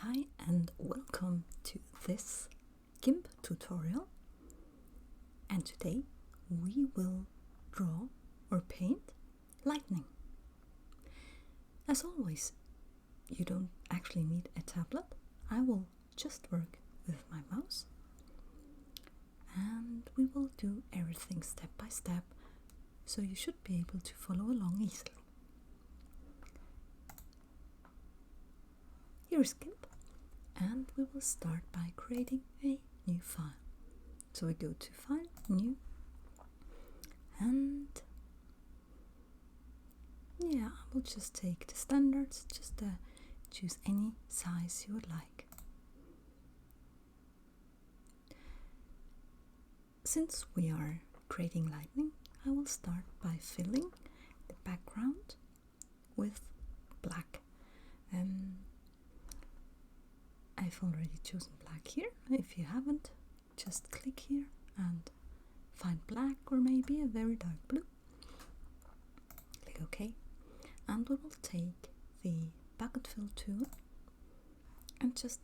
Hi and welcome to this GIMP tutorial, and today we will draw or paint lightning. As always, you don't actually need a tablet. I will just work with my mouse and we will do everything step by step, so you should be able to follow along easily. Here is GIMP, and we will start by creating a new file. So we go to File, New, and I will just take the standards, just choose any size you would like. Since we are creating lightning, I will start by filling the background with black. I've already chosen black here. If you haven't, just click here and find black or maybe a very dark blue. Click OK, and we will take the bucket fill tool and just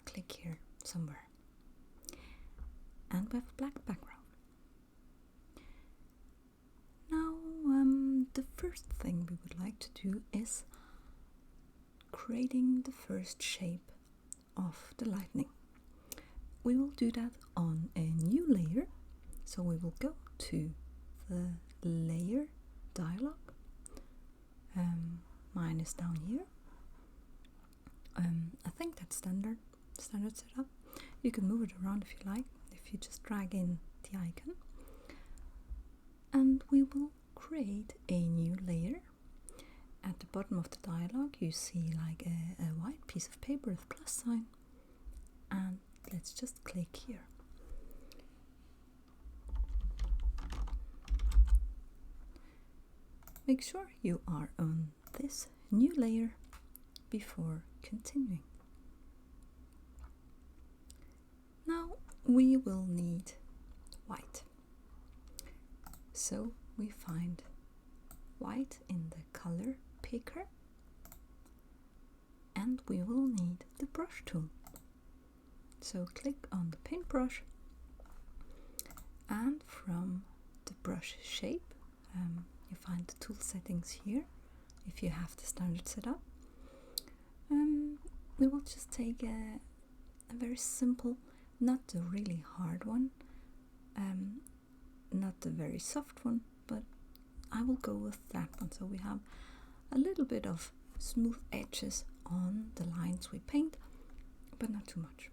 click here somewhere. And we have a black background. Now, the first thing we would like to do is creating the first shape of the lightning. We will do that on a new layer, so we will go to the layer dialog. Mine is down here. I think that's standard setup. You can move it around if you like, if you just drag in the icon. And we will create a new layer. At the bottom of the dialog you see like a white piece of paper with plus sign, and let's just click here. Make sure you are on this new layer before continuing. Now we will need white, so we find white in the color picker, and we will need the brush tool. So click on the paintbrush, and from the brush shape you find the tool settings here if you have the standard setup. We will just take a very simple, not the really hard one, not the very soft one, but I will go with that one, so we have a little bit of smooth edges on the lines we paint, but not too much.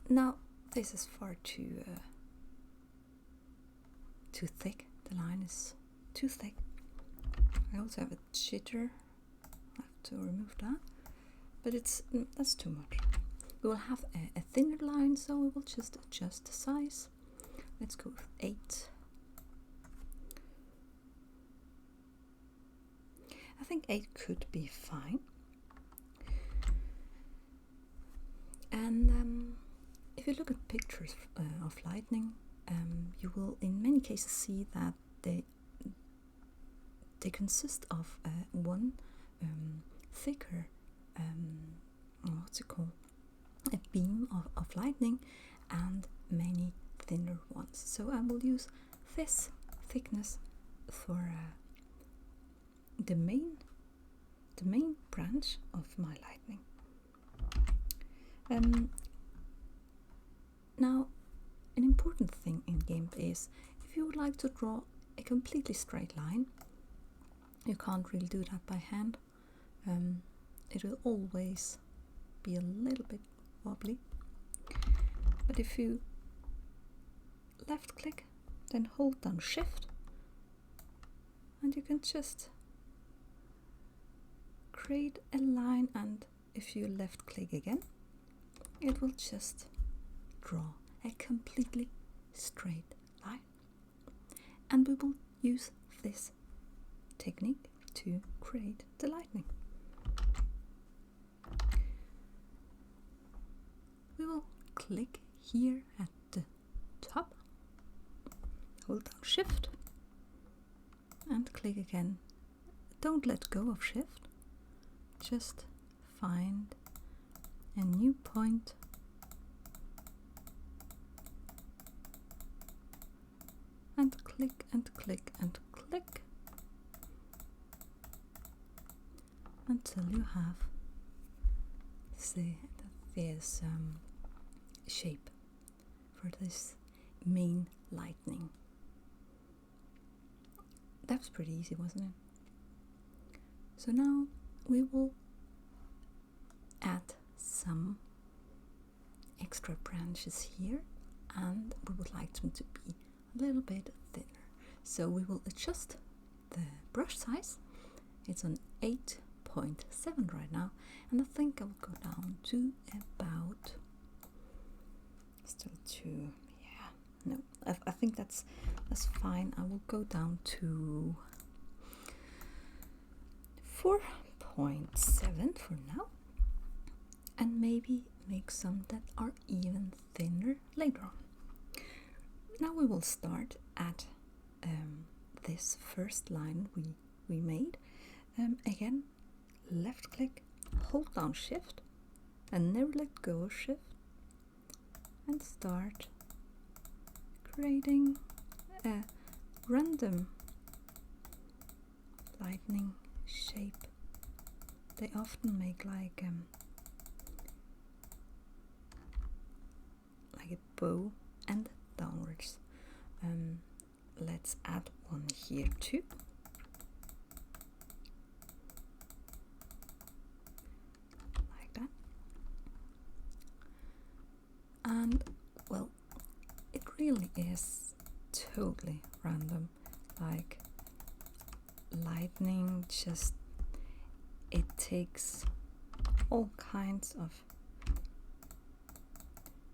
Now this is far too thick. The line is too thick. I also have a jitter. I have to remove that, but that's too much. We will have a thinner line, so we will just adjust the size. Let's go with 8. I think 8 could be fine. And if you look at pictures of lightning, you will in many cases see that they consist of one thicker, what's it called? A beam of lightning and many thinner ones. So I will use this thickness for the main branch of my lightning. Now, an important thing in GIMP is if you would like to draw a completely straight line, you can't really do that by hand. It will always be a little bit wobbly, but if you left click, then hold down Shift, and you can just create a line, and if you left click again, it will just draw a completely straight line. And we will use this technique to create the lightning. We will click here at the top, hold down Shift, and click again don't let go of shift, just find a new point and click and click and click until you have this shape for this main lightning. That was pretty easy, wasn't it? So now we will add some extra branches here, and we would like them to be a little bit thinner. So we will adjust the brush size. It's on 8.7 right now, and I think I will go down to about still 2. No, I think that's fine. I will go down to 4.7 for now, and maybe make some that are even thinner later on. Now we will start at this first line we made. Again, left click, hold down shift, and never let go of shift, and start creating a random lightning shape. They often make like a bow and downwards. Let's add one here too. Like that. And well, it really is totally random, like lightning, just it takes all kinds of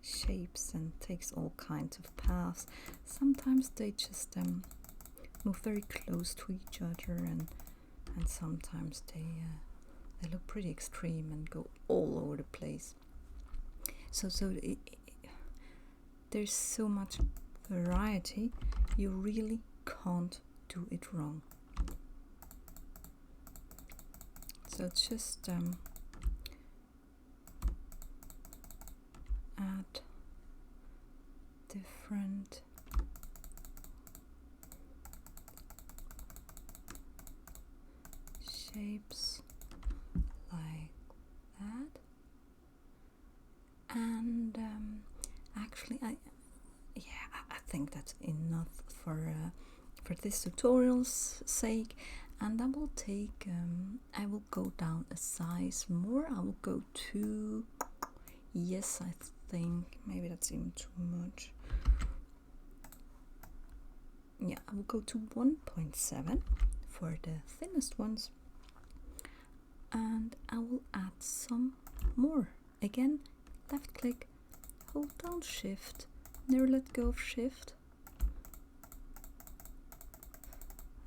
shapes and takes all kinds of paths. Sometimes they just move very close to each other, and sometimes they look pretty extreme and go all over the place. So there's so much variety, you really can't do it wrong. So just add different shapes like that, and actually I think that's enough for this tutorial's sake. And I will take I will go down a size more. I will go to, yes, I think maybe that's even too much. Yeah, I will go to 1.7 for the thinnest ones, and I will add some more. Again, left click, hold down shift, never let go of shift,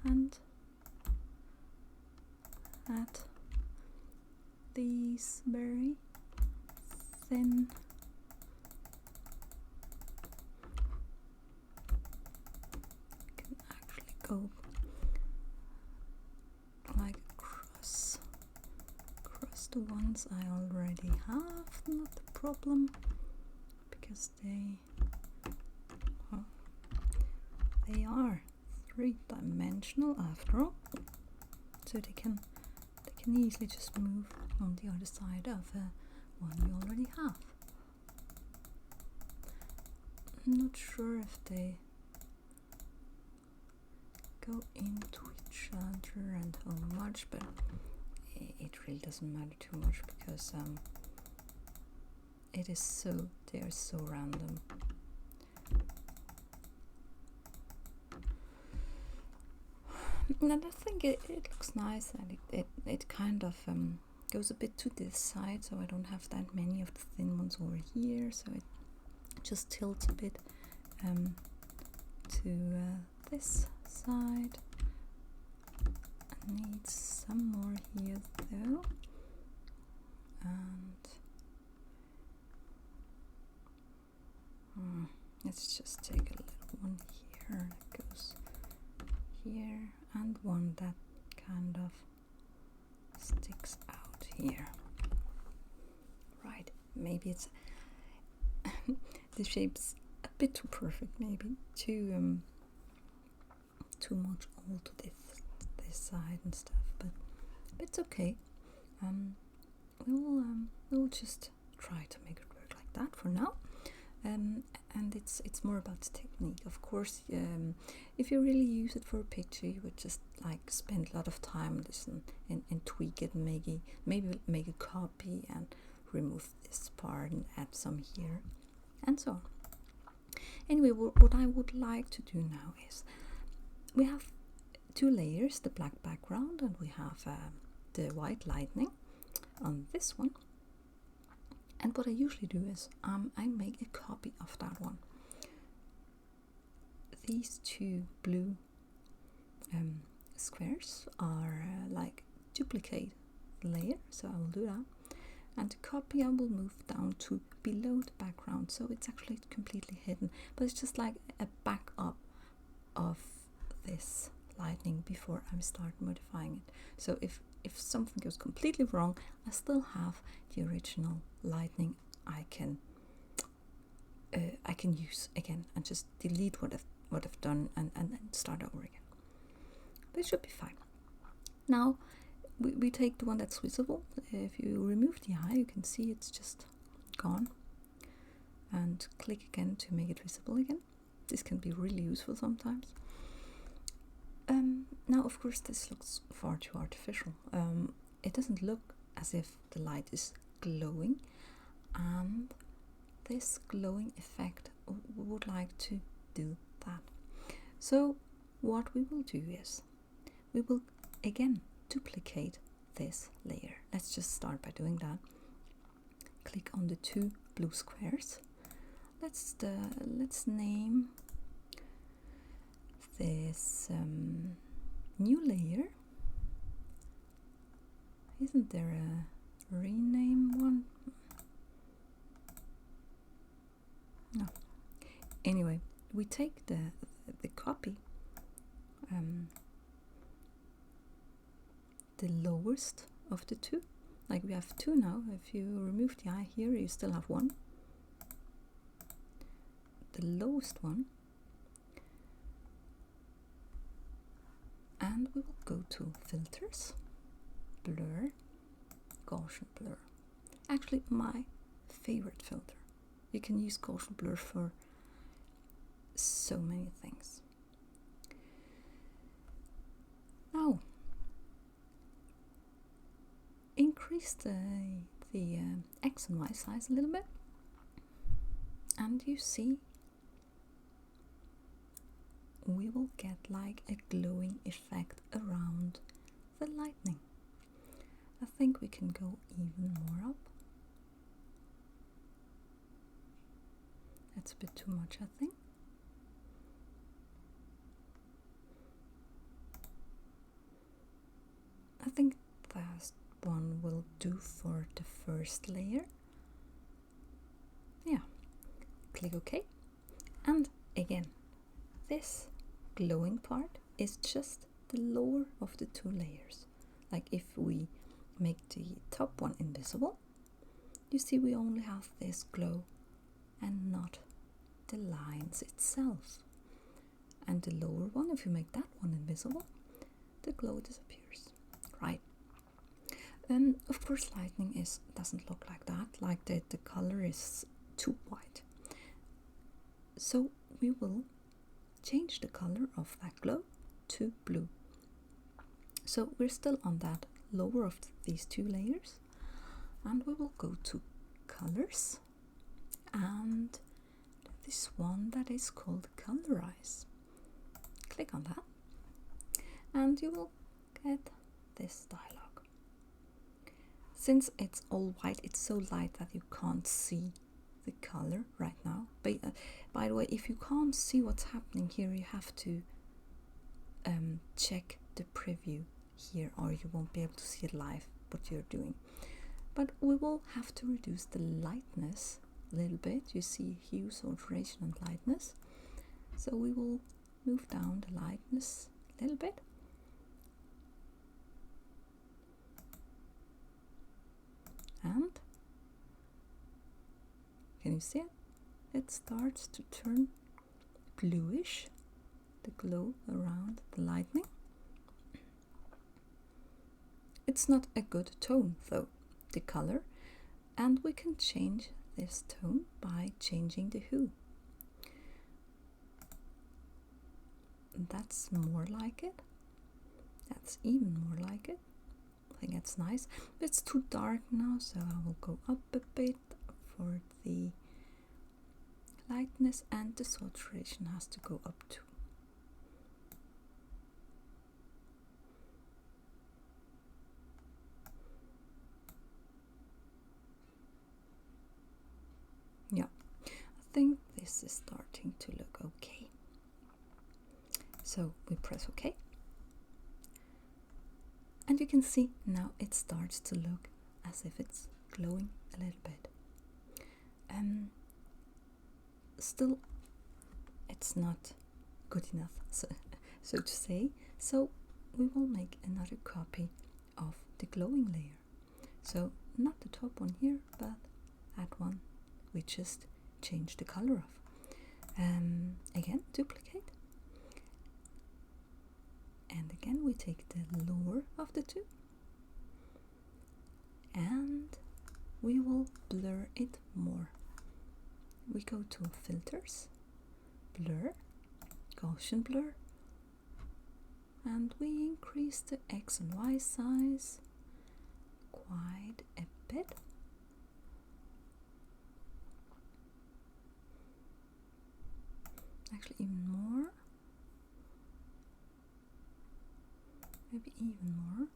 and add these very thin can actually go like across the ones I already have, not a problem, because they are three-dimensional after all, so they can easily just move on the other side of one you already have. I'm not sure if they go into each other and how much, but it really doesn't matter too much, because they are so random. And I think it looks nice, and it kind of goes a bit to this side, so I don't have that many of the thin ones over here, so it just tilts a bit to this side. I need some more here though, and let's just take a little one here that goes here, and one that kind of sticks out here. Right, maybe it's the shape's a bit too perfect, maybe too much all to this side and stuff, but it's okay. We'll just try to make it work like that for now. And it's more about the technique. Of course, if you really use it for a picture, you would just like spend a lot of time on this and tweak it, and maybe make a copy and remove this part and add some here and so on. Anyway, what I would like to do now is we have two layers, the black background, and we have the white lightning on this one. And what I usually do is I make a copy of that one. These two blue squares are like duplicate layer, so I will do that. And the copy I will move down to below the background, so it's actually completely hidden, but it's just like a backup of this lightning before I start modifying it. So if something goes completely wrong, I still have the original lightning I can use again and just delete what I've done and start over again. But it should be fine. Now we take the one that's visible. If you remove the eye, you can see it's just gone. And click again to make it visible again. This can be really useful sometimes. Now, of course, this looks far too artificial. It doesn't look as if the light is glowing, and this glowing effect, we would like to do that. So what we will do is we will again duplicate this layer. Let's just start by doing that. Click on the two blue squares. Let's name this new layer. Isn't there a rename one? No. Anyway, we take the copy, the lowest of the two. Like we have two now. If you remove the eye here, you still have one. The lowest one. And we will go to filters, blur, Gaussian blur. Actually, my favorite filter. You can use Gaussian blur for so many things. Now, increase the X and Y size a little bit, and you see we will get like a glowing effect around the lightning. I think we can go even more up. That's a bit too much, I think. I think that one will do for the first layer. Yeah. Click OK. And again, this glowing part is just the lower of the two layers. Like if we make the top one invisible, you see we only have this glow and not the lines itself. And the lower one, if you make that one invisible, the glow disappears. Right. Of course, lightning doesn't look like that. Like the color is too white. So we will change the color of that glow to blue. So we're still on that lower of these two layers, and we will go to colors and this one that is called Colorize. Click on that and you will get this dialog. Since it's all white, it's so light that you can't see the color right now. But by the way, if you can't see what's happening here, you have to check the preview here, or you won't be able to see it live what you're doing. But we will have to reduce the lightness a little bit. You see hue, saturation and lightness. So we will move down the lightness a little bit. and can you see it? It starts to turn bluish, the glow around the lightning. It's not a good tone though, the color, and we can change this tone by changing the hue. That's more like it. That's even more like it. I think that's nice. It's too dark now, so I will go up a bit for the lightness, and the saturation has to go up too. Yeah, I think this is starting to look okay. So we press OK. And you can see now it starts to look as if it's glowing a little bit. Still, it's not good enough, so to say. So we will make another copy of the glowing layer. So not the top one here, but that one we just changed the color of. Again, duplicate. And again we take the lower of the two and we will blur it more. We go to filters, blur, Gaussian blur, and we increase the X and Y size quite a bit. Actually even more. Maybe even more.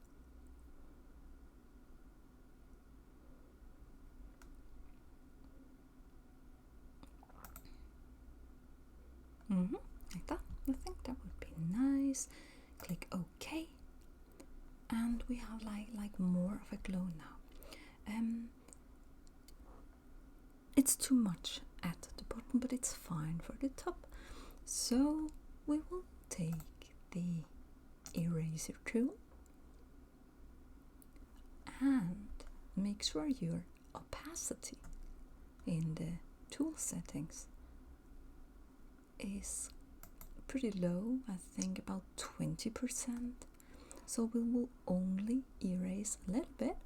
Like that. I think that would be nice. Click OK, and we have like more of a glow now. It's too much at the bottom, but it's fine for the top. So we will take the eraser tool and make sure your opacity in the tool settings is pretty low, I think about 20%. So we will only erase a little bit.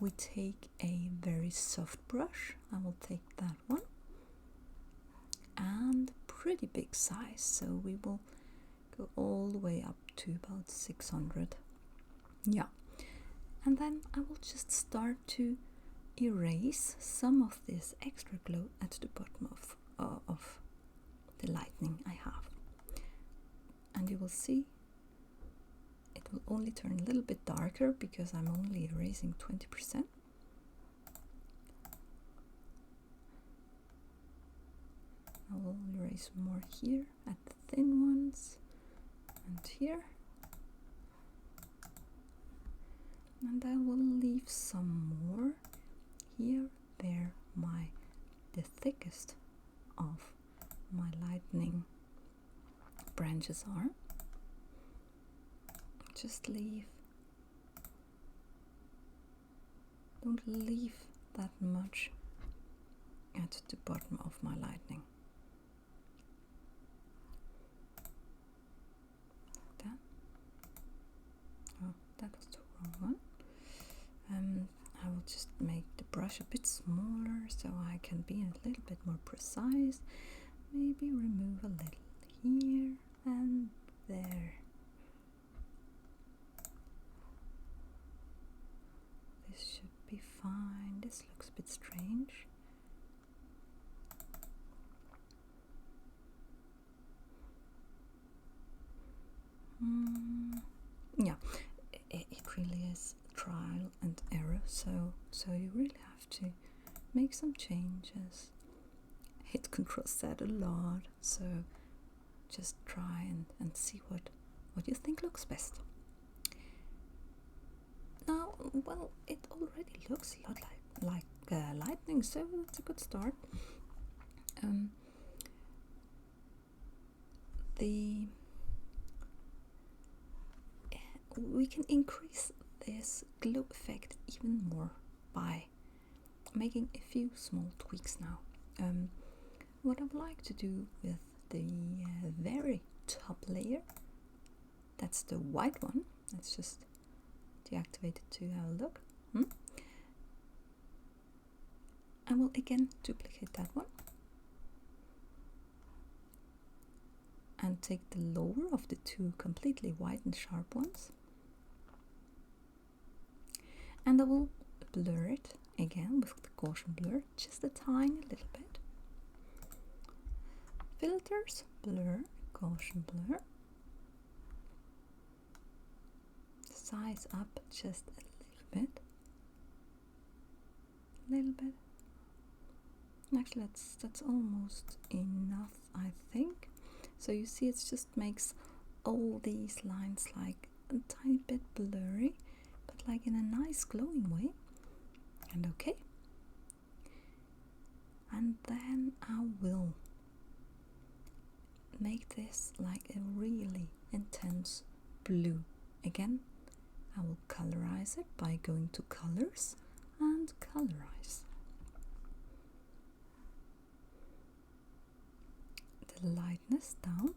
We take a very soft brush, I will take that one, and pretty big size, so we will go all the way up to about 600. Yeah, and then I will just start to erase some of this extra glow at the bottom of the lightning I have, and you will see it will only turn a little bit darker because I'm only erasing 20%. I will erase more here at the thin ones and here, and I will leave some more here where the thickest of my lightning branches are. Just don't leave that much at the bottom of my lightning. That. Oh, that was the wrong one. I will just make the brush a bit smaller so I can be a little bit more precise. Maybe remove a little here and there. This should be fine. This looks a bit strange. Yeah, it really is trial and error, so you really have to make some changes. Hit Control Z a lot, so just try and see what you think looks best. Now, well, it already looks a lot like lightning, so it's a good start. We can increase this glow effect even more by making a few small tweaks now. What I would like to do with the very top layer, that's the white one. Let's just deactivate it to have a look. I will again duplicate that one and take the lower of the two completely white and sharp ones, and I will blur it again with the Gaussian blur, just a tiny little bit. Filters, blur, Gaussian blur. Size up just a little bit. Actually, that's almost enough, I think. So you see, it just makes all these lines like a tiny bit blurry, but like in a nice glowing way. And okay. And then I will make this like a really intense blue. Again, I will colorize it by going to colors and colorize. The lightness down,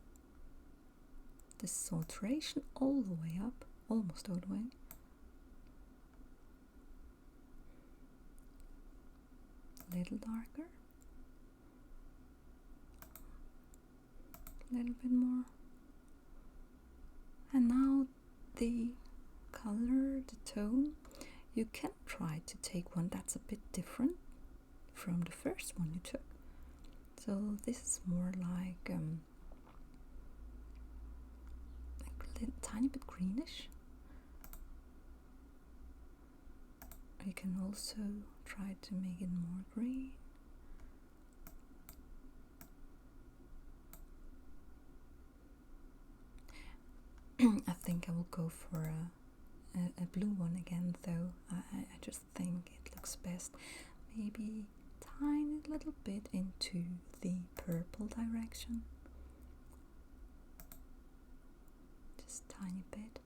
the saturation all the way up, almost all the way. A little darker, a little bit more, and now the color, the tone. You can try to take one that's a bit different from the first one you took. So this is more like a little tiny bit greenish. You can also try to make it more green. I think I will go for a blue one again, though. I just think it looks best. Maybe tiny little bit into the purple direction. Just tiny bit.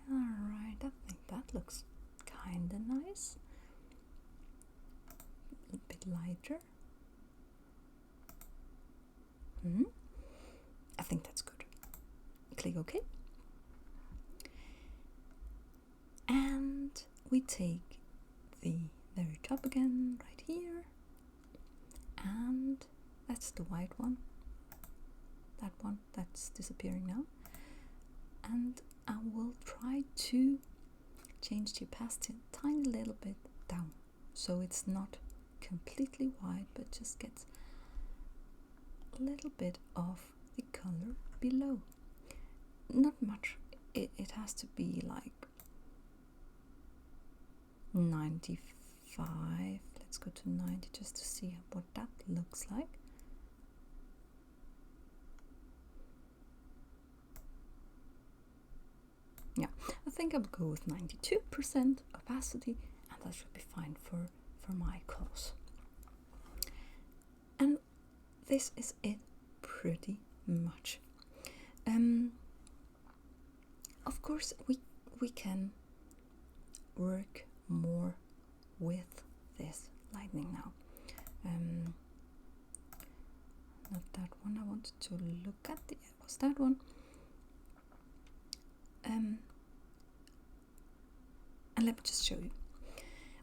Yeah, alright, I think that looks kinda nice. A bit lighter. I think that's good. Click OK. And we take the very top again, right here. And that's the white one. That one, that's disappearing now. And I will try to change the opacity a tiny little bit down, so it's not completely white, but just gets a little bit of the color below. Not much. It has to be like 95. Let's go to 90 just to see what that looks like. Yeah, I think I'll go with 92% opacity, and that should be fine for my cause. And this is it pretty much. Of course, we can work more with this lightning now. Not that one. I wanted to look at. It was that one. And let me just show you.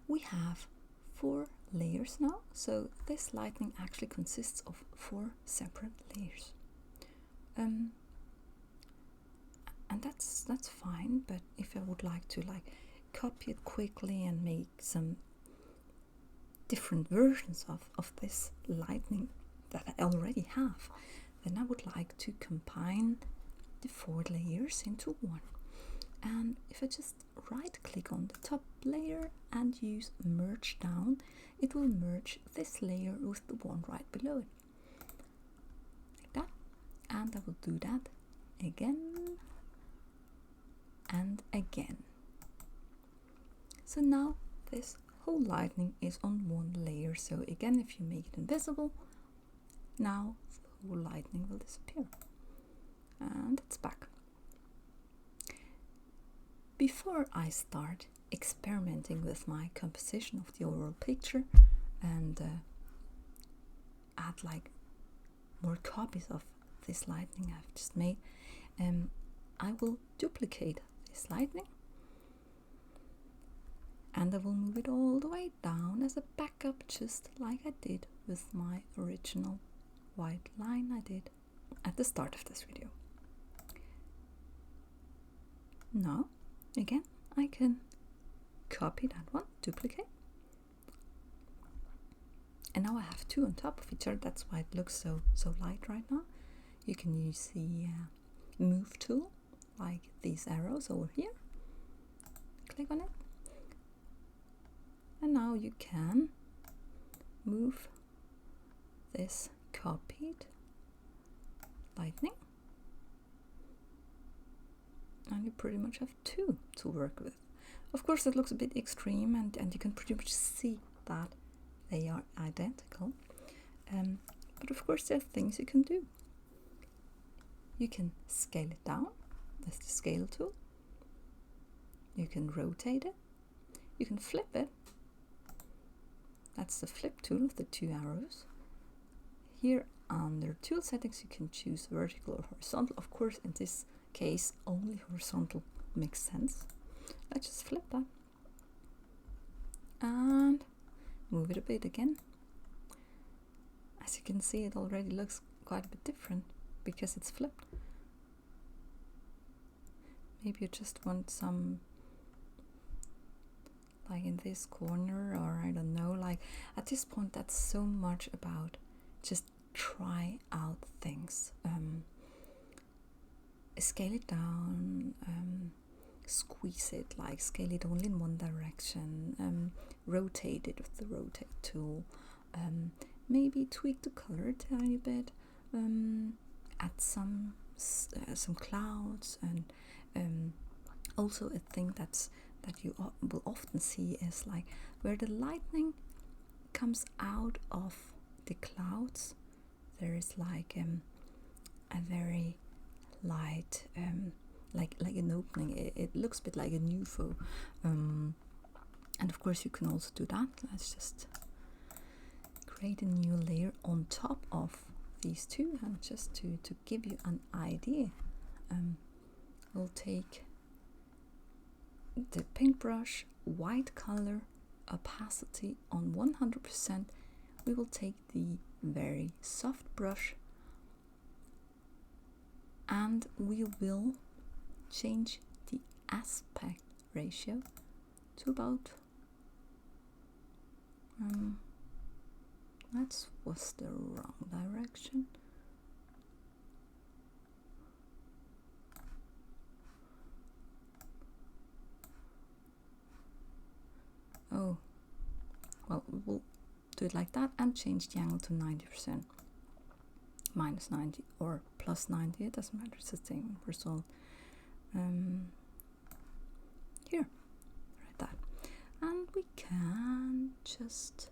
We have 4 layers now, so this lightning actually consists of 4 separate layers. And that's fine, but if I would like to like copy it quickly and make some different versions of this lightning that I already have, then I would like to combine the 4 layers into one. And if I just right click on the top layer and use merge down, it will merge this layer with the one right below it, like that. And I will do that again and again. So now this whole lightning is on one layer. So again, if you make it invisible, now the whole lightning will disappear. And it's back. before I start experimenting with my composition of the overall picture and add like more copies of this lightning I've just made, I will duplicate this lightning and I will move it all the way down as a backup, just like I did with my original white line I did at the start of this video. Now again I can copy that one, duplicate, and now I have two on top of each other. That's why it looks so light right now. You can use the move tool, like these arrows over here, click on it, and now you can move this copied lightning, and you pretty much have two to work with. Of course it looks a bit extreme, and you can pretty much see that they are identical, but of course there are things you can do. You can scale it down, that's the scale tool. You can rotate it, you can flip it, that's the flip tool with the two arrows. Here under tool settings you can choose vertical or horizontal. Of course in this case only horizontal makes sense. Let's just flip that and move it a bit again. As you can see, it already looks quite a bit different because it's flipped. Maybe you just want some, like in this corner, or I don't know, like at this point that's so much about just try out things. Scale it down, squeeze it, like scale it only in one direction, rotate it with the rotate tool, maybe tweak the color a tiny bit, add some clouds, and also a thing that you will often see is like where the lightning comes out of the clouds, there is like a very light, like an opening. It looks a bit like an UFO, and of course you can also do that. Let's just create a new layer on top of these two, and just to give you an idea, we'll take the paintbrush, white color, opacity on 100%. We will take the very soft brush and we will change the aspect ratio to about that was the wrong direction. Oh, well, we'll do it like that and change the angle to 90%. Minus 90 or plus 90, it doesn't matter, it's the same result. Here, like that. And we can just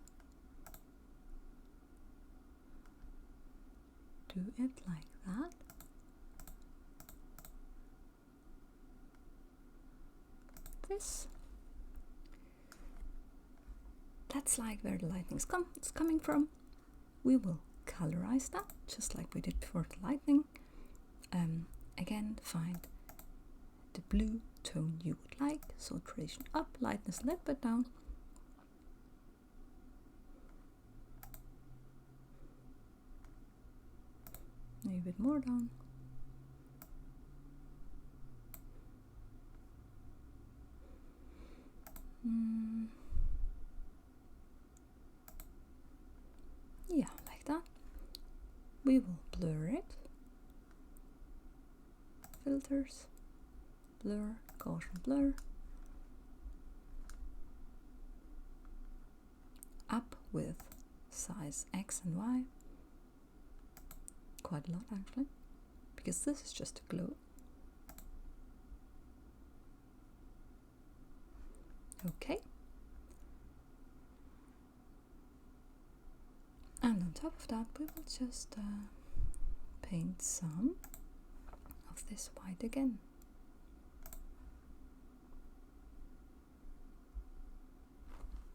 do it like that. This. That's like where the lightning's coming from. We will colorize that just like we did before the lightning. Again, find the blue tone you would like, saturation up, lightness a little bit down. Maybe a bit more down. Yeah, like that. We will blur it. Filters, blur, Gaussian blur. Up with size X and Y. Quite a lot actually, because this is just a glow. Okay. And on top of that we will just paint some of this white again.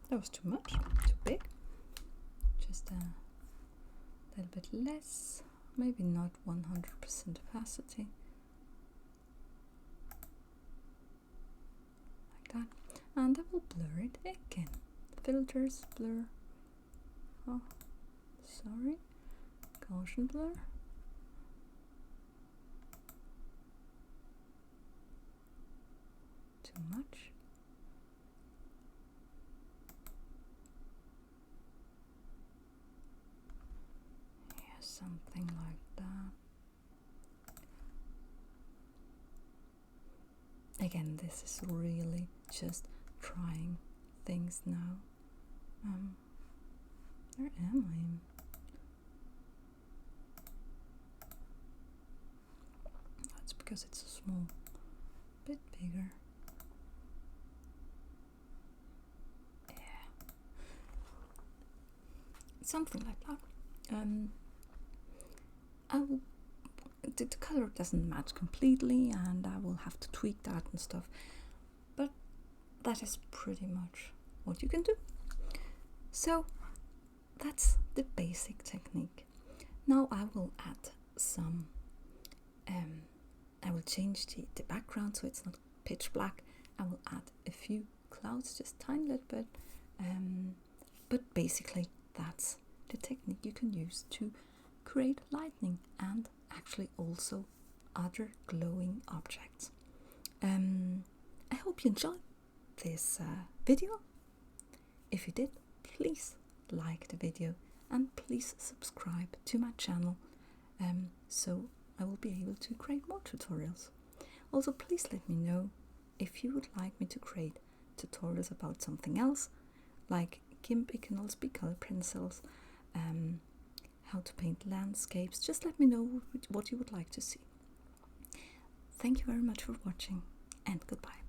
That was too much, too big. Just a little bit less, maybe not 100% opacity. Like that. And I will blur it again. Filters, blur. Oh, sorry. Gaussian blur. Too much. Yeah, something like that. Again, this is really just trying things now. Where am I? That's because it's a small bit bigger. Yeah, something like that. The color doesn't match completely, and I will have to tweak that and stuff. But that is pretty much what you can do. So that's the basic technique. Now I will add some, I will change the background so it's not pitch black. I will add a few clouds, just tiny little bit, but basically that's the technique you can use to create lightning and actually also other glowing objects. I hope you enjoyed this video. If you did, please like the video and please subscribe to my channel, so I will be able to create more tutorials. Also, please let me know if you would like me to create tutorials about something else, like GIMP. It can also be color pencils, how to paint landscapes. Just let me know what you would like to see. Thank you very much for watching, and goodbye.